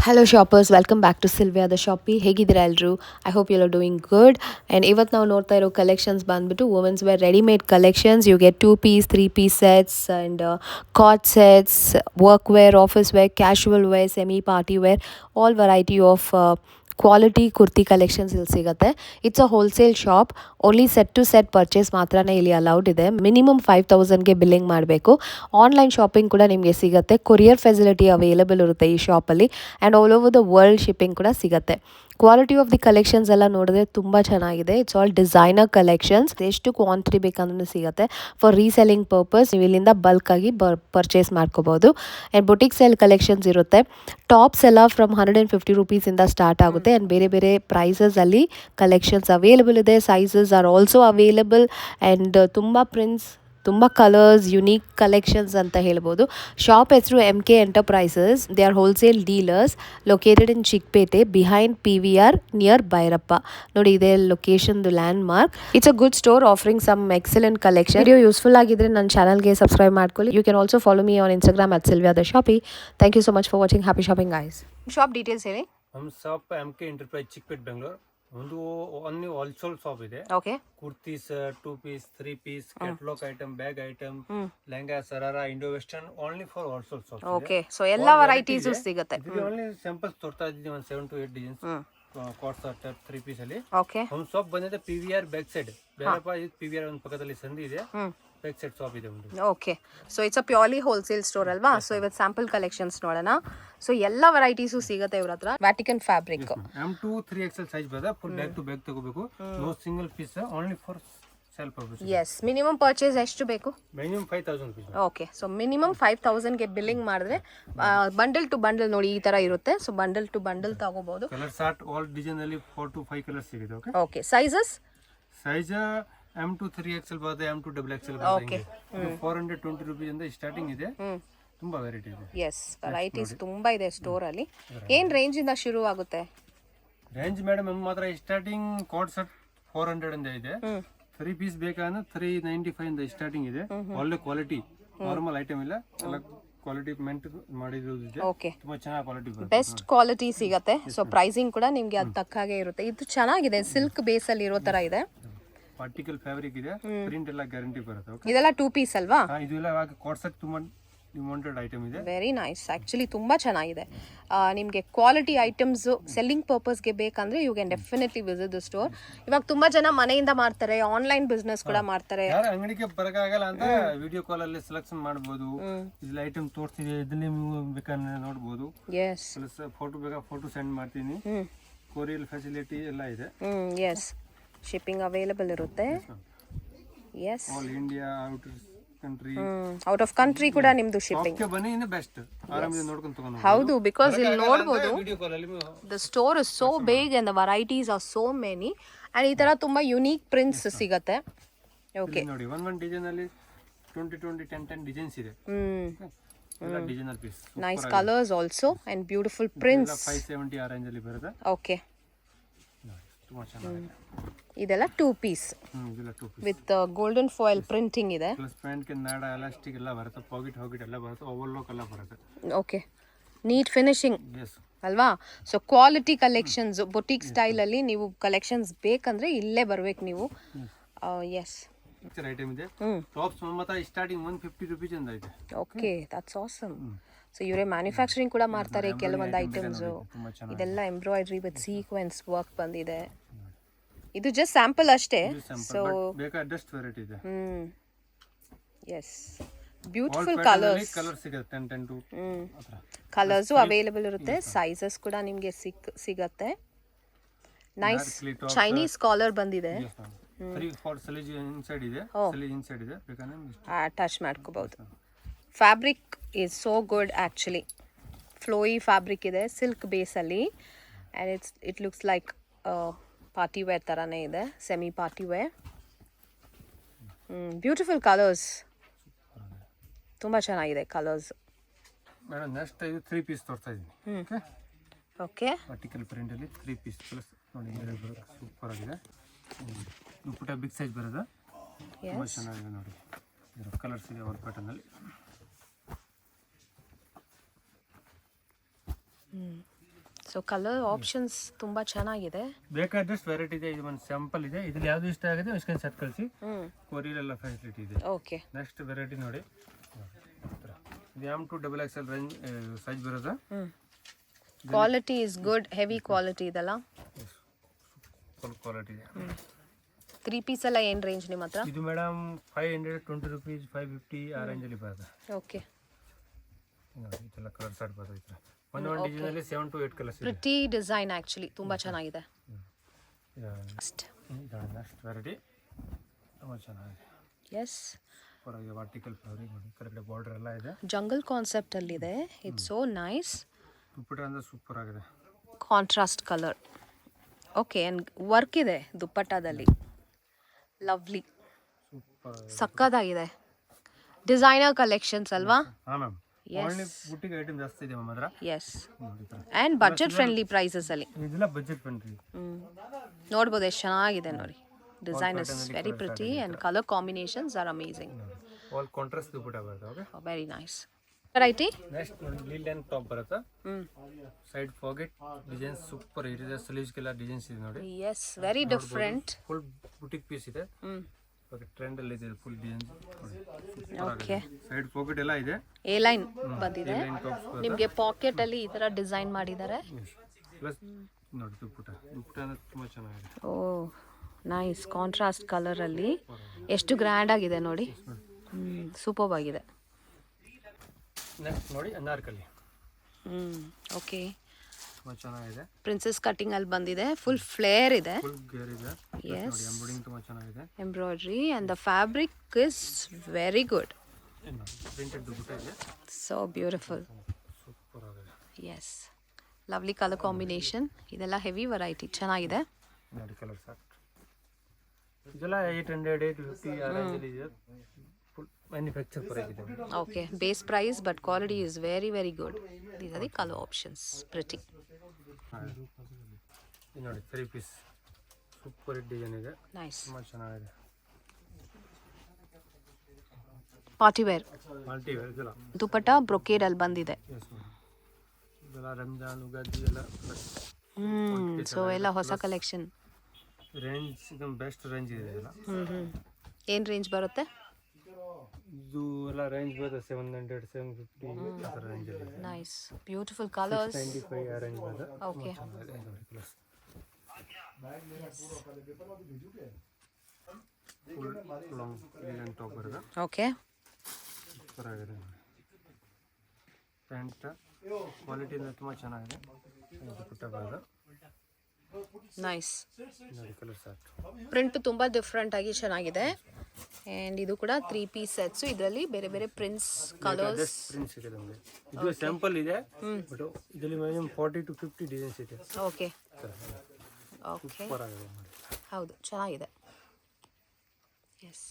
Hello shoppers, welcome back to Sylvia the shoppy. ಹೇಗಿದ್ದೀರಾ ಎಲ್ಲರೂ? I hope you are doing good. And ಇವತ್ತು ನಾವು ನೋಡ್ತಾ ಇರೋ ಕಲೆಕ್ಷನ್ಸ್ ಬಂದುಬಿಟ್ಟು women's wear readymade collections. You get 2 piece 3 piece sets and coord sets, work wear, office wear, casual wear, semi party wear, all variety of quality kurti collections ಇಲ್ಲಿ ಸಿಗುತ್ತೆ. It's a wholesale shop. Only set to set purchase ಮಾತ್ರನೇ ಇಲ್ಲಿ allowed ಇದೆ. Minimum 5,000ಗೆ billing ಮಾಡಬೇಕು. Online shopping ಕೂಡ ನಿಮಗೆ ಸಿಗುತ್ತೆ. ಕೊರಿಯರ್ ಫೆಸಿಲಿಟಿ ಅವೈಲೇಬಲ್ ಇರುತ್ತೆ ಈ ಶಾಪಲ್ಲಿ. And all over the world shipping ಕೂಡ ಸಿಗುತ್ತೆ. ಕ್ವಾಲಿಟಿ ಆಫ್ ದಿ ಕಲೆಕ್ಷನ್ಸ್ ಎಲ್ಲ ನೋಡಿದ್ರೆ ತುಂಬ ಚೆನ್ನಾಗಿದೆ. It's all designer collections. ಎಷ್ಟು ಕ್ವಾಂಟಿಟಿ ಬೇಕಂದ್ರೂ ಸಿಗುತ್ತೆ. ಫಾರ್ ರೀಸೆಲ್ಲಿಂಗ್ ಪರ್ಪಸ್ ನೀವು ಇಲ್ಲಿಂದ ಬಲ್ಕಾಗಿ ಪರ್ಚೇಸ್ ಮಾಡ್ಕೋಬೋದು. ಆ್ಯಂಡ್ ಬುಟಿಕ್ ಸೆಲ್ ಕಲೆಕ್ಷನ್ಸ್ ಇರುತ್ತೆ. ಟಾಪ್ಸ್ ಎಲ್ಲ ಫ್ರಮ್ 150 ರುಪೀಸಿಂದ ಸ್ಟಾರ್ಟ್ ಆಗುತ್ತೆ. ಆ್ಯಂಡ್ ಬೇರೆ ಬೇರೆ ಪ್ರೈಸಸಲ್ಲಿ ಕಲೆಕ್ಷನ್ಸ್ ಅವೈಲೇಬಲ್ ಇದೆ. Sizes are also available. And ತುಂಬ ಪ್ರಿಂಟ್ಸ್, ತುಂಬ ಕಲರ್ಸ್, ಯುನೀಕ್ ಕಲೆಕ್ಷನ್ಸ್ ಅಂತ ಹೇಳ್ಬೋದು. ಶಾಪ್ ಹೆಸರು MK enterprises. They are wholesale dealers located in Chickpet behind PVR near Bhyrappa. ನೋಡಿ, ಇದೇ ಲೊಕೇಶನ್ದು land mark. It's a good store offering some excellent collection. Video useful ಆಗಿದ್ರೆ ನನ್ನ ಚಾನಲ್ಗೆ ಸಬ್ಸ್ಕ್ರೈಬ್ ಮಾಡ್ಕೊಳ್ಳಿ. You can also follow me on Instagram at Sylvia the Shoppy. Thank you so much for watching. Happy shopping guys. Shop details ಹೇಳಿ. ನಮ್ಮ shop MK enterprise Chickpet Bengaluru. ಒಂದು only wholesale shop ಇದೆ. Okay. Kurtis, 2 piece 3 piece, catalogue item, bag item, lehenga, sharara, Indo western, only for wholesale shop. Okay, so ಎಲ್ಲ varieties ಸಿಗುತ್ತೆ. Only samples ತೋರ್ತಾ ಇದ್ದೀನಿ. ಒಂದು 7 to 8 designs cot set 3 piece ಅಲ್ಲಿ. ಓಕೆ. ನಮ್ಮ ಶಾಪ್ ಬಂದಿದೆ PVR ಬ್ಯಾಕ್ ಸೈಡ್. ಬೇರಪ್ಪ PVR ಒಂದು ಪಕ್ಕದಲ್ಲಿ ಸಂಧಿ ಇದೆ. ಬ್ಯಾಕ್ ಸೈಡ್ ಶಾಪ್ ಇದೆ ಒಂದು. Okay, so it's a purely wholesale store ಅಲ್ವಾ? ಸೊ ಇವತ್ತು ಸ್ಯಾಂಪಲ್ ಕಲೆಕ್ಷನ್ಸ್ ನೋಡೋಣ. ಸೊ ಎಲ್ಲ ವೆರೈಟೀಸು ಸಿಗುತ್ತೆ ಇವ್ರ ಹತ್ರ. Vatican fabric M2 3XL size ಬರುತ್ತೆ. ಫುಲ್ ಬ್ಯಾಗ್ ಟು ಬ್ಯಾಗ್ ತಗೋಬೇಕು. No single piece, only for sale purpose. Yes. Minimum purchase ಎಷ್ಟು ಬೇಕು? Minimum 5,000 rupees. Okay, so minimum 5,000ಗೆ ಬಿಲ್ಲಿಂಗ್ ಮಾಡಿದ್ರೆ ಬಂಡಲ್ ಟು ಬಂಡಲ್ ನೋಡಿ ಈ ತರ ಇರುತ್ತೆ. ಸೊ ಬಂಡಲ್ ಟು ಬಂಡಲ್ ತಗೋಬಹುದು. ಕಲರ್ ಚಾರ್ಟ್ ಆಲ್ ಡಿಸೈನ್ ಅಲ್ಲಿ 4 to 5 ಕಲರ್ಸ್ ಸಿಗುತ್ತೆ. Okay. Okay, sizes size M2 3XL ಬರುತ್ತೆ, M2 XXL ಬರುತ್ತೆ. 420 rupees ಇಂದ ಸ್ಟಾರ್ಟಿಂಗ್ ಇದೆ. ತುಂಬಾ ವೆರೈಟಿ ಇದೆ. ಎಸ್, ವೆರೈಟೀಸ್ ತುಂಬಾ ಇದೆ ಸ್ಟೋರ್ ಅಲ್ಲಿ. ಏನ್ ರೇಂಜ್ ಇಂದ ಶುರು ಆಗುತ್ತೆ? ರೇಂಜ್ ಮೇಡಮ್ ನಮ್ಮ ಹತ್ರ ಸ್ಟಾರ್ಟಿಂಗ್ ಕಾಟ್ ಸೆಟ್ 400 ಇಂದ ಇದೆ. 3 piece ಬೇಕಂದ್ರೆ 395 ಇಂದ ಸ್ಟಾರ್ಟಿಂಗ್ ಇದೆ. ಒಳ್ಳೆ ಕ್ವಾಲಿಟಿ, ನಾರ್ಮಲ್ ಐಟಮ್ ಇಲ್ಲ, ಎಲ್ಲ ಕ್ವಾಲಿಟಿ ಮೇಂಟೈನ್ ಮಾಡಿರೋದು ಇದೆ. ಓಕೆ, ತುಂಬಾ ಚೆನ್ನಾಗಿ ಕ್ವಾಲಿಟಿ ಬರುತ್ತೆ. ಬೆಸ್ಟ್ ಕ್ವಾಲಿಟಿ ಸಿಗುತ್ತೆ. ಸೊ ಪ್ರೈಸಿಂಗ್ ಕೂಡ ನಿಮ್ಗೆ ಅದು ತಕ್ಕ ಹಾಗೆ ಇರುತ್ತೆ. ಇದು ಚೆನ್ನಾಗಿದೆ, ಸಿಲ್ಕ್ ಬೇಸ್ ಅಲ್ಲಿ ಇರೋ ತರ ಇದೆ. ಪಾರ್ಟಿಕಲ್ ಫ್ಯಾಬ್ರಿಕ್ ಇದೆ. ಪ್ರಿಂಟ್ ಎಲ್ಲ ಗ್ಯಾರಂಟಿ ಬರುತ್ತೆ. ಓಕೆ. ಇದೆಲ್ಲ 2 piece ಅಲ್ವಾ? ಇದೆಲ್ಲ ಕಾಟ್ ಸೆಟ್ ತುಂಬಾ ಡಿಮಾಂಡೆಡ್ ಐಟಮ್ ಇದೆ. Very nice. ಆ್ಯಕ್ಚುಲಿ ತುಂಬ ಚೆನ್ನಾಗಿದೆ. ನಿಮಗೆ ಕ್ವಾಲಿಟಿ ಐಟಮ್ಸ್ ಸೆಲ್ಲಿಂಗ್ ಪರ್ಪಸ್ಗೆ ಬೇಕಂದ್ರೆ you can definitely visit the store. ಇವಾಗ ತುಂಬ ಜನ ಮನೆಯಿಂದ ಮಾಡ್ತಾರೆ, ಆನ್ಲೈನ್ ಬಿಸ್ನೆಸ್ ಕೂಡ ಮಾಡ್ತಾರೆ. ಯಾರು ಅಂಗಡಿಗೆ ಬರಕಾಗಲ್ಲ ಅಂತ ವಿಡಿಯೋ ಕಾಲ್ ಅಲ್ಲಿ ಸೆಲೆಕ್ಷನ್ ಮಾಡಬಹುದು. ಇಲ್ಲಿ ಐಟಮ್ ತೋರಿಸ್ತಿದೆ, ಇದನ್ನೇ ನೀವು ಬೇಕಾದ್ರೆ ನೋಡಬಹುದು. ಎಸ್. ಫೋಟೋ ಬೇಕಾ ಫೋಟೋ ಸೆಂಡ್ ಮಾಡ್ತೀನಿ. ಕೊರಿಯರ್ ಫೆಸಿಲಿಟಿ ಎಲ್ಲ ಇದೆ. ಎಸ್, ಶಿಪ್ಪಿಂಗ್ ಅವೈಲೇಬಲ್ ಇರುತ್ತೆ. Yes, all India, out of country ಕೂಡ ನಿಮ್ದು ಶಿಪ್ಪಿಂಗ್. ಬನ್ನಿ, ಬೆಸ್ಟ್ ಆರಾಮಾಗಿ ನೋಡ್ಕೊಂಡು ತಗೊಂಡು. ಹೌದು, ಬಿಕಾಸ್ ಇಲ್ಲಿ ನೋಡಬಹುದು the store is so big and the varieties are so many. And ಈ ತರ ತುಂಬಾ ಯುನೀಕ್ ಪ್ರಿಂಟ್ಸ್ ಸಿಗುತ್ತೆ. ಓಕೆ, ನೋಡಿ ಒಂದೊಂದು ಡಿಸೈನ್ ಅಲ್ಲಿ 20 10 ಡಿಸೈನ್ಸ್ ಇದೆ. ಎಲ್ಲ designer piece. Nice colours also and beautiful prints. 570 ಆ ರೇಂಜ್ ಅಲ್ಲಿ ಬರುತ್ತೆ. ಓಕೆ, ತುಂಬಾ ಚೆನ್ನಾಗಿದೆ. ಇದೆಲ್ಲ 2 piece ಇದೆಲ್ಲ 2 piece with golden foil printing ಇದೆ. ಪ್ಲಸ್ ಪ್ಯಾಂಟ್ ಗೆ ನಾಡ ಎಲಾಸ್ಟಿಕ್ ಎಲ್ಲ ಬರುತ್ತೆ. ಪಾಕೆಟ್ ಎಲ್ಲ ಬರುತ್ತೆ. ಓವರ್ಲಾಕ್ ಎಲ್ಲ ಬರುತ್ತೆ. ಓಕೆ, ನೀಟ್ ಫಿನಿಶಿಂಗ್ ಎಸ್ ಅಲ್ವಾ? So quality collections, boutique style ಅಲ್ಲಿ ನೀವು ಕಲೆಕ್ಷನ್ಸ್ ಬೇಕಂದ್ರೆ ಇಲ್ಲೇ ಬರ್ಬೇಕು ನೀವು. ಎಸ್, ಐಟಮ್ ಇದೆ. ಟಾಪ್ಸ್ ಮತ್ತೆ ಸ್ಟಾರ್ಟಿಂಗ್ 150 rupees ಇಂದ ಇದೆ. Okay, that's awesome. ಸೊ ಇವರೇ ಮ್ಯಾನುಫ್ಯಾಕ್ಚರಿಂಗ್ ಕೂಡ ಮಾಡ್ತಾರೆ ಕೆಲವೊಂದು ಐಟಮ್ಸ್. ಇದೆಲ್ಲ ಎಂಬ್ರಾಯ್ಡ್ರಿ ವಿತ್ ಸೀಕ್ವೆನ್ಸ್ ವರ್ಕ್ ಬಂದಿದೆ. ಇದು ಜಸ್ಟ್ ಸ್ಯಾಂಪಲ್ ಅಷ್ಟೇ. ಸೊ ಬೇಕಾದಷ್ಟು ವೆರೈಟಿ ಇದೆ. Yes, beautiful colours. ಕಲರ್ ಸಿಗುತ್ತೆ 10 to ಕಲರ್ಸು ಅವೈಲೇಬಲ್ ಇರುತ್ತೆ. ಸೈಜಸ್ ಕೂಡ ನಿಮಗೆ ಸಿಗತ್ತೆ. ನೈಸ್ ಚೈನೀಸ್ ಕಾಲರ್ ಬಂದಿದೆ. 3/4 ಸಲೀಜ್ ಇನ್ಸೈಡ್ ಇದೆ. ಸಲೀಜ್ ಇನ್ಸೈಡ್ ಇದೆ, ಬೇಕಾದ್ರೆ ಅಟ್ಯಾಚ್ ಮಾಡ್ಕೋಬಹುದು. Fabric is so good actually. Flowy fabric ಇದೆ ಸಿಲ್ಕ್ ಬೇಸಲ್ಲಿ. And it looks like party wear ಥರನೇ ಇದೆ, semi party wear. Beautiful colours, ತುಂಬ ಚೆನ್ನಾಗಿದೆ ಕಲರ್ಸ್. ಮೇಡಮ್ ನೆಕ್ಸ್ಟ್ ಇದು 3 piece ತೋರಿಸ್ತಾ ಇದ್ದೀನಿ. ಓಕೆ, ವರ್ಟಿಕಲ್ ಪ್ರಿಂಟ್ ಅಲ್ಲಿ 3 piece ಪ್ಲಸ್ ನೋಡಿ, ಸೂಪರ್ ಆಗಿದೆ. ಪುಟ್ಟ ಬಿಗ್ ಸೈಜ್ ಬರೋದು, ತುಂಬ ಚೆನ್ನಾಗಿದೆ ನೋಡಿ. ಇದರ ಕಲರ್ಸ್ ಇದೆ ವರ್ಕ್ ಪ್ಯಾಟರ್ನ್ ಅಲ್ಲಿ. ಸೊ ಕಲರ್ ಆಪ್ಷನ್ಸ್ ತುಂಬ ಚೆನ್ನಾಗಿದೆ. ಬೇಕಾದಷ್ಟು ವೆರೈಟಿ ಇದೆ. ಇದು ಒಂದು ಸ್ಯಾಂಪಲ್ ಇದೆ. ಇದ್ರಲ್ಲಿ ಯಾವ್ದು ಇಷ್ಟ ಆಗಿದೆ ಸ್ಕ್ರೀನ್ ಶಾಟ್ ಕಳಿಸಿ, ಕೊರಿಯರ್ ಎಲ್ಲ ಫೆಸಿಲಿಟಿ ಇದೆ. ಓಕೆ, ನೆಕ್ಸ್ಟ್ ವೆರೈಟಿ ನೋಡಿ, ಇದು M2 XXL ರೇಂಜ್ ಸೈಜ್ ಬರೋದು. Quality is good, heavy quality ಇದೆಲ್ಲ. ಫುಲ್ ಕ್ವಾಲಿಟಿ ಇದೆ. 3 ಪೀಸ್ ಎಲ್ಲ ಏನು ರೇಂಜ್ ನಿಮ್ಮ ಹತ್ರ? ಇದು ಮೇಡಮ್ 520 rupees, 550 ಆ ರೇಂಜಲ್ಲಿ ಬರುತ್ತೆ. ಓಕೆ, ನೋಡಿ ಇದೆಲ್ಲ ಕಲರ್ ಶಾರ್ಟ್ ಬರುತ್ತೆ. ಒಂದು ಡಿಸೈನ್ ಅಲ್ಲಿ 7 to 8 ಕಲರ್ಸ್ ಇದೆ. ಪ್ರಿಟಿ ಡಿಸೈನ್ ಆ್ಯಕ್ಚುಲಿ ತುಂಬ ಚೆನ್ನಾಗಿದೆ. ನೆಕ್ಸ್ಟ್ ವೆರೈಟಿ ತುಂಬ ಚೆನ್ನಾಗಿದೆ. ಎಸ್, ಹೊರಗೆ ವರ್ಟಿಕಲ್ ಫ್ಲವರಿಂಗ್ ನೋಡಿ, ಕರೆಕ್ಟ್ ಬಾರ್ಡರ್ ಎಲ್ಲ ಇದೆ. ಜಂಗಲ್ ಕಾನ್ಸೆಪ್ಟ್ ಅಲ್ಲಿದೆ. It's so nice. ದುಪ್ಪಟ್ಟ ಅಂದ್ರೆ ಸೂಪರ್ ಆಗಿದೆ. Contrast colour. Okay, and work ಇದೆ ದುಪ್ಪಟ್ಟದಲ್ಲಿ. ಲವ್ಲಿ, ಸೂಪರ್ ಸಕ್ಕತ್ತಾಗಿದೆ. ಡಿಸೈನರ್ ಕಲೆಕ್ಷನ್ಸ್ ಅಲ್ವಾ? ಹಾಂ ಮ್ಯಾಮ್. ಓನ್ಲಿ ಬುಟ್ಟಿಗೆ ಐಟಮ್ ಜಾಸ್ತಿ ಇದೆ ಮ್ಯಾಮ್ ಹತ್ರ. Yes, and budget friendly prices ಅಲ್ಲಿ. ಇದೆಲ್ಲ ಬಜೆಟ್ ಫ್ರೆಂಡ್ಲಿ. ನೋಡ್ಬೋದು ಎಷ್ಟು ಚೆನ್ನಾಗಿದೆ ನೋಡಿ. Design is very pretty and colour combinations are amazing. All contrast dupatta ಬರುತ್ತೆ. Okay, very nice variety. Next ನೋಡಿ ಲೀಲ್ ಆ್ಯಂಡ್ ಟಾಪ್ ಬರುತ್ತೆ. ಸೈಡ್ ಪಾಕೆಟ್ ಡಿಸೈನ್ಸ್ ಸೂಪರ್ ಇದೆ. ಸ್ಲೀವ್ಸ್ಗೆಲ್ಲ ಡಿಸೈನ್ಸ್ ಇದೆ ನೋಡಿ. Yes, very different. Full boutique piece ಇದೆ. ಟ್ರೆಂಡ್ ಅಲ್ಲಿ ಇದೆ full design. Okay, side pocket ಎಲ್ಲ ಇದೆ. ಎ ಲೈನ್ ಬಂದಿದೆ ನಿಮಗೆ. ಪಾಕೆಟ್ ಅಲ್ಲಿ ಈ ತರ ಡಿಸೈನ್ ಮಾಡಿದ್ದಾರೆ. ಪ್ಲಸ್ ನೋಡಿ ದುಪ್ಪಟ್ಟ ಅಂದ್ರೆ ತುಂಬಾ ಚೆನ್ನಾಗಿದೆ. ಓ ನೈಸ್, ಕಾಂಟ್ರಾಸ್ಟ್ ಕಲರ್ ಅಲ್ಲಿ ಎಷ್ಟು ಗ್ರ್ಯಾಂಡ್ ಆಗಿದೆ ನೋಡಿ. ಸೂಪರ್ ಆಗಿದೆ. ನೆಕ್ಸ್ಟ್ ನೋಡಿ ಅನಾರ್ಕಲಿ. ಓಕೆ, ತುಂಬಾ ಚೆನ್ನಾಗಿದೆ. ಪ್ರಿನ್ಸೆಸ್ ಕಟಿಂಗ್ ಅಲ್ಲಿ ಬಂದಿದೆ. ಫುಲ್ ಫ್ಲೇರ್ ಇದೆ. ಫುಲ್ ಗೇರ್ ಇದೆ. ಎಸ್, ಎಂಬ್ರಾಯ್ಡಿಂಗ್ ತುಂಬಾ ಚೆನ್ನಾಗಿದೆ. Embroidery and the fabric is very good. Printed dupatta ಇದೆ. So beautiful. ಸೂಪರ್ ಆಗಿದೆ. Yes, lovely colour combination. ಇದೆಲ್ಲ ಹೆವಿ ವೆರೈಟಿ ಚೆನ್ನಾಗಿದೆ. ನೋಡಿ ಕಲರ್ ಸಾಫ್ಟ್. ಇದೆಲ್ಲ 800 850 ಆ ರೇಂಜಲ್ಲಿ ಇದೆ. ಫುಲ್ ಮ್ಯಾನುಫ್ಯಾಕ್ಚರ್ ಪ್ರೈಸ್ ಇದೆ. Okay, base price but quality is very very good. These are the colour options. Pretty. ನೋಡಿ 3 ಪೀಸ್ ಸೂಪರ್ ಡಿಸೈನ್ ಇದೆ. ನೈಸ್, ತುಂಬಾ ಚೆನ್ನಾಗಿದೆ. ಪಾರ್ಟಿ ವೇರ್ ಮಲ್ಟಿ ವೇರ್ ಇದೆಲ್ಲ. ದುಪ್ಪಟ್ಟ ಬ್ರೊಕೇಡ್ ಅಲ್ಲಿ ಬಂದಿದೆ. Yes ma'am. ಇದೆಲ್ಲ ರಂಜಾನ್ ಉಗಾದಿ ಎಲ್ಲ ಸೊ ಎಲ್ಲ ಹೊಸ ಕಲೆಕ್ಷನ್. ರೇಂಜ್ ಇದು ಬೆಸ್ಟ್ ರೇಂಜ್ ಇದೆ ಇದೆಲ್ಲ. ಏನು ರೇಂಜ್ ಬರುತ್ತೆ? ಇದು ಎಲ್ಲ ರೇಂಜ್ ಬರುತ್ತೆ 700 750 ಆ ಥರ ರೇಂಜ್ ಇದೆ. Nice, beautiful colours. 95 ಆ ರೇಂಜ್ ಬರುತ್ತೆ. ಓಕೆ, ಫುಲ್ ಲಾಂಗ್ ಲೀಲ್ ಟಾಪ್ ಬರುತ್ತೆ. ಓಕೆ, ಸೂಪರ್ ಆಗಿದೆ. ಪ್ಯಾಂಟ್ ಕ್ವಾಲಿಟಿ ತುಂಬ ಚೆನ್ನಾಗಿದೆ. ದುಪ್ಪಟ್ಟ ಬರುತ್ತೆ. ನೈಸ್. ನೋಡಿ ಕಲರ್ ಸಾಫ್ಟ್. ಪ್ರಿಂಟ್ ತುಂಬ ಡಿಫ್ರೆಂಟ್ ಆಗಿ ಚೆನ್ನಾಗಿದೆ. ಆ್ಯಂಡ್ ಇದು ಕೂಡ 3 ಪೀಸ್ ಸೆಟ್ಸ್. ಇದರಲ್ಲಿ ಬೇರೆ ಬೇರೆ ಪ್ರಿಂಟ್ಸ್ ಕಲರ್ಸ್ ಪ್ರಿಂಟ್ಸ್ ಇದೆ ನಮಗೆ. ಇದು ಸ್ಯಾಂಪಲ್ ಇದೆ ಬಟ್ ಇದರಲ್ಲಿ ಮಿನಿಮಮ್ 40 to 50 ಡಿಸೈನ್ಸ್ ಇದೆ. ಓಕೆ ಓಕೆ, ಸೂಪರ್ ಆಗಿದೆ. ಹೌದು ಚೆನ್ನಾಗಿದೆ. ಎಸ್.